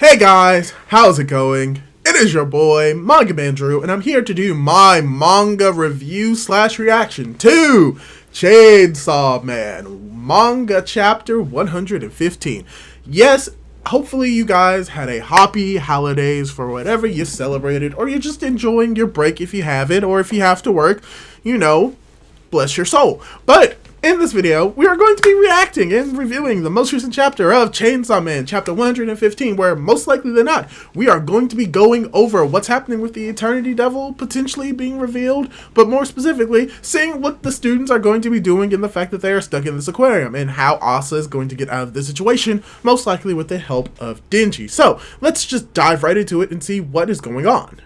Hey guys, how's it going? It is your boy, Manga Man Drew, and I'm here to do my manga review slash reaction to Chainsaw Man, manga chapter 115. Yes, hopefully you guys had a happy holidays for whatever you celebrated, or you're just enjoying your break if you have it, or if you have to work, bless your soul. But in this video, we are going to be reacting and reviewing the most recent chapter of Chainsaw Man, chapter 115, where most likely than not, we are going to be going over what's happening with the Eternity Devil potentially being revealed, but more specifically, seeing what the students are going to be doing and the fact that they are stuck in this aquarium, and how ASA is going to get out of this situation, most likely with the help of Denji. So, let's just dive right into it and see what is going on.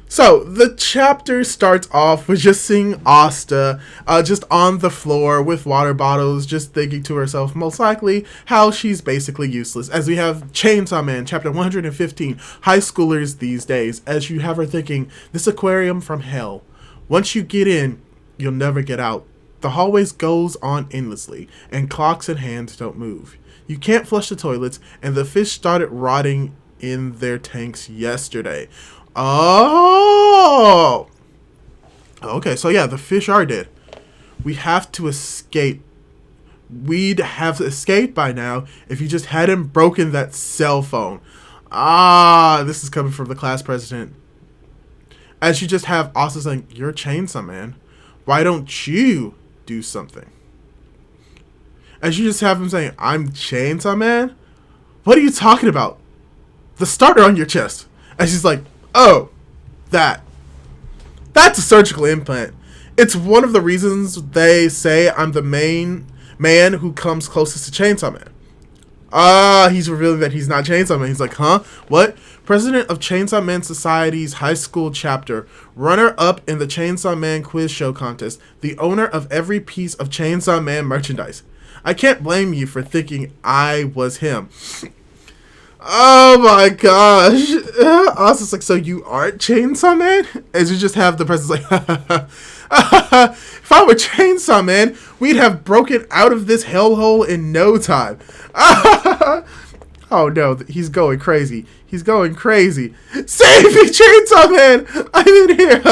So, the chapter starts off with just seeing Asta just on the floor with water bottles, just thinking to herself, most likely, how she's basically useless. As we have Chainsaw Man, chapter 115, high schoolers these days, as you have her thinking, this aquarium from hell. Once you get in, you'll never get out. The hallways goes on endlessly, and clocks and hands don't move. You can't flush the toilets, and the fish started rotting in their tanks yesterday. Oh! Okay, so yeah, the fish are dead. We have to escape. We'd have escaped by now if you just hadn't broken that cell phone. This is coming from the class president. As you just have Asa saying, you're Chainsaw Man. Why don't you do something? As you just have him saying, I'm Chainsaw Man? What are you talking about? The starter on your chest. And she's like, oh, that's a surgical implant. It's one of the reasons they say I'm the main man who comes closest to Chainsaw Man. He's revealing that he's not Chainsaw Man. He's like, huh? What? President of Chainsaw Man Society's high school chapter, runner-up in the Chainsaw Man quiz show contest, the owner of every piece of Chainsaw Man merchandise. I can't blame you for thinking I was him. Oh my gosh. Asa's like, so you aren't Chainsaw Man? As you just have the president like, if I were Chainsaw Man, we'd have broken out of this hellhole in no time. Oh no, he's going crazy. He's going crazy. Save me, Chainsaw Man! I'm in here.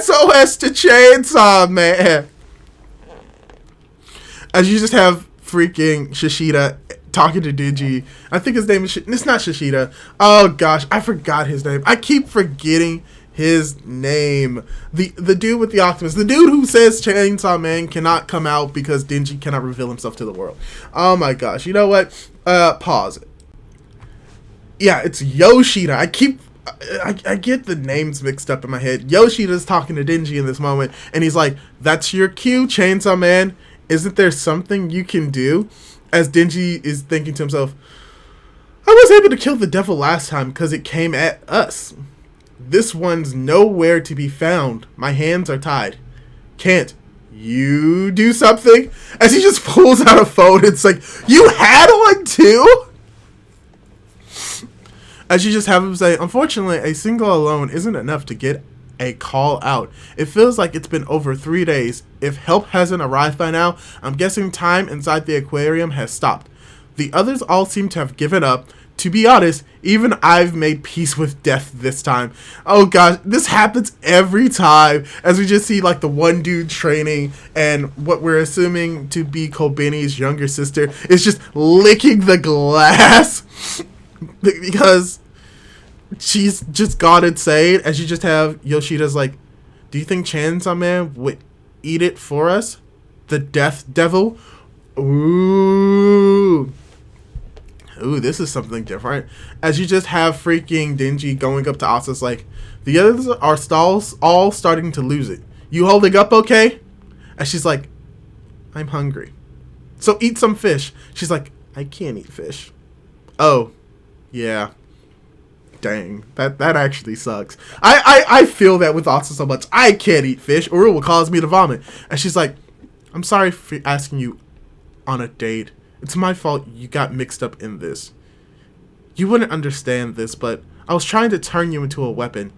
SOS to Chainsaw Man. As you just have freaking Yoshida talking to Denji. I think his name is... It's not Yoshida. Oh, gosh. I forgot his name. I keep forgetting his name. The dude with the octopus. The dude who says Chainsaw Man cannot come out because Denji cannot reveal himself to the world. Oh, my gosh. You know what? Pause it. Yeah, it's Yoshida. I get the names mixed up in my head. Yoshida's talking to Denji in this moment, and he's like, that's your cue, Chainsaw Man. Isn't there something you can do? As Denji is thinking to himself, I was able to kill the devil last time because it came at us. This one's nowhere to be found. My hands are tied. Can't you do something? As he just pulls out a phone, it's like, you had one too? As you just have him say, unfortunately, a single alone isn't enough to get a call out. It feels like it's been over 3 days. If help hasn't arrived by now, I'm guessing time inside the aquarium has stopped. The others all seem to have given up. To be honest, even I've made peace with death this time. Oh gosh, this happens every time. As we just see like the one dude training, and what we're assuming to be Kobeni's younger sister is just licking the glass because she's just gone insane. As you just have Yoshida's like, do you think Chainsaw Man would eat it for us? The death devil? Ooh, this is something different. As you just have freaking Denji going up to Asa's like, the others are all starting to lose it. You holding up okay? And she's like, I'm hungry. So eat some fish. She's like, I can't eat fish. Oh, yeah. Dang, that actually sucks. I feel that with Asa so much. I can't eat fish or it will cause me to vomit. And she's like, I'm sorry for asking you on a date. It's my fault you got mixed up in this. You wouldn't understand this, but I was trying to turn you into a weapon.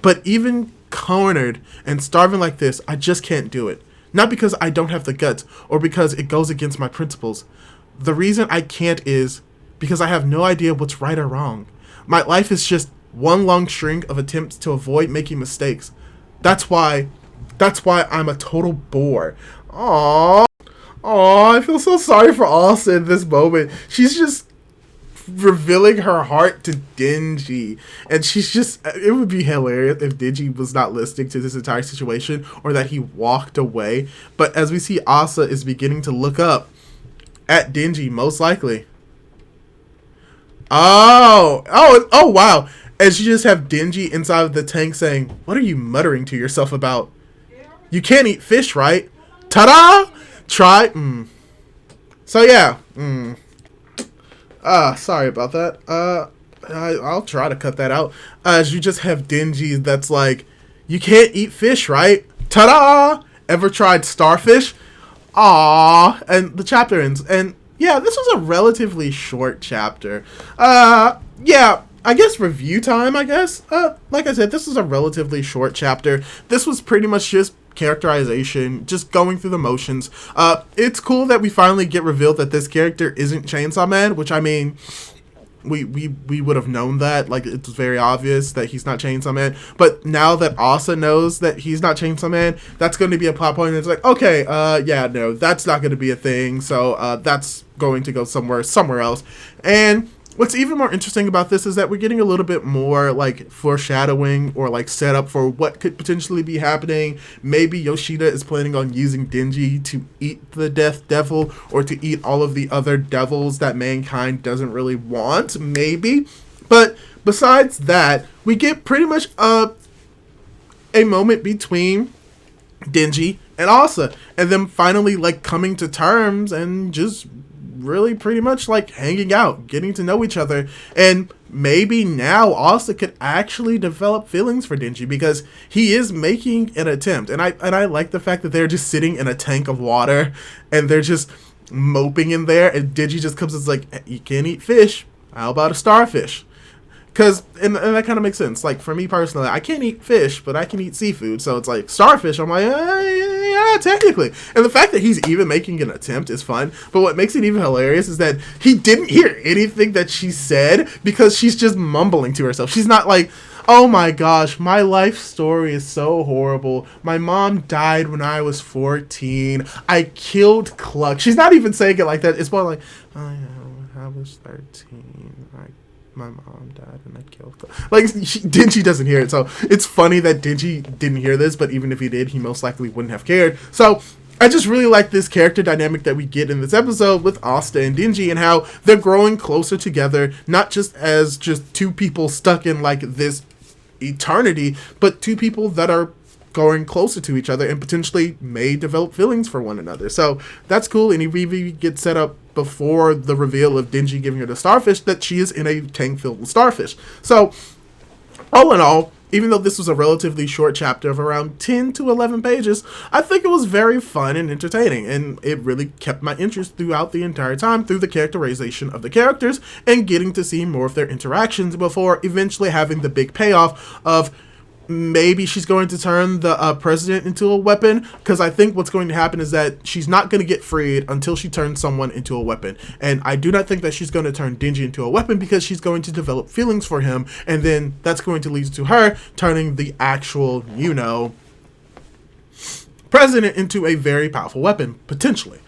But even cornered and starving like this, I just can't do it. Not because I don't have the guts or because it goes against my principles. The reason I can't is because I have no idea what's right or wrong. My life is just one long string of attempts to avoid making mistakes. That's why I'm a total bore. Aww. Aww, I feel so sorry for Asa in this moment. She's just revealing her heart to Denji. And she's just, it would be hilarious if Denji was not listening to this entire situation or that he walked away. But as we see, Asa is beginning to look up at Denji, most likely. Oh, wow. And you just have Denji inside of the tank saying, "What are you muttering to yourself about? You can't eat fish, right? Ta-da! Try." So yeah. Sorry about that. I'll try to cut that out. As you just have Denji that's like, "You can't eat fish, right? Ta-da! Ever tried starfish?" Aww. And the chapter ends. And yeah, this was a relatively short chapter. Yeah, I guess review time, I guess. Like I said, this was a relatively short chapter. This was pretty much just characterization, just going through the motions. It's cool that we finally get revealed that this character isn't Chainsaw Man, which, I mean, we would have known that. Like, it's very obvious that he's not Chainsaw Man. But now that Asa knows that he's not Chainsaw Man, that's going to be a plot point. It's like, okay, yeah, no, that's not going to be a thing. So that's going to go somewhere else. And what's even more interesting about this is that we're getting a little bit more like foreshadowing or like setup for what could potentially be happening. Maybe Yoshida is planning on using Denji to eat the death devil or to eat all of the other devils that mankind doesn't really want, maybe. But besides that, we get pretty much a moment between Denji and Asa, and them finally like coming to terms and just really pretty much like hanging out, getting to know each other. And maybe now Asa could actually develop feelings for Denji because he is making an attempt. And I like the fact that they're just sitting in a tank of water and they're just moping in there, and Denji just comes and is like, "You can't eat fish, how about a starfish?" Because, and that kind of makes sense. Like, for me personally, I can't eat fish, but I can eat seafood. So it's like, starfish, I'm like, yeah, technically. And the fact that he's even making an attempt is fun. But what makes it even hilarious is that he didn't hear anything that she said because she's just mumbling to herself. She's not like, "Oh my gosh, my life story is so horrible. My mom died when I was 14. I killed Cluck." She's not even saying it like that. It's more like, "Oh yeah, I was 13. My mom died and I killed her." Like, Denji doesn't hear it. So it's funny that Denji didn't hear this, but even if he did, he most likely wouldn't have cared. So I just really like this character dynamic that we get in this episode with Asta and Denji and how they're growing closer together, not just as just two people stuck in like this eternity, but two people that are going closer to each other and potentially may develop feelings for one another. So that's cool. And we get set up before the reveal of Denji giving her the starfish that she is in a tank filled with starfish. So all in all, even though this was a relatively short chapter of around 10 to 11 pages, I think it was very fun and entertaining, and it really kept my interest throughout the entire time through the characterization of the characters and getting to see more of their interactions before eventually having the big payoff of maybe she's going to turn the president into a weapon, because I think what's going to happen is that she's not going to get freed until she turns someone into a weapon. And I do not think that she's going to turn Denji into a weapon because she's going to develop feelings for him, and then that's going to lead to her turning the actual, president into a very powerful weapon, potentially.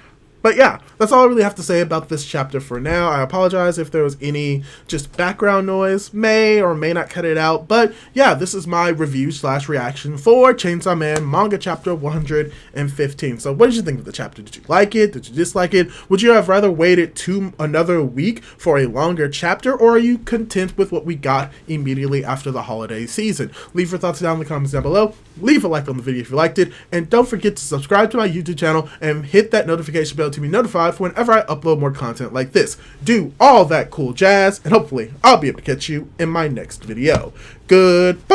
But yeah, that's all I really have to say about this chapter for now. I apologize if there was any just background noise. May or may not cut it out. But yeah, this is my review/reaction for Chainsaw Man manga chapter 115. So what did you think of the chapter? Did you like it? Did you dislike it? Would you have rather waited another week for a longer chapter? Or are you content with what we got immediately after the holiday season? Leave your thoughts down in the comments down below. Leave a like on the video if you liked it. And don't forget to subscribe to my YouTube channel and hit that notification bell to be notified for whenever I upload more content like this. Do all that cool jazz, and hopefully I'll be able to catch you in my next video. Goodbye!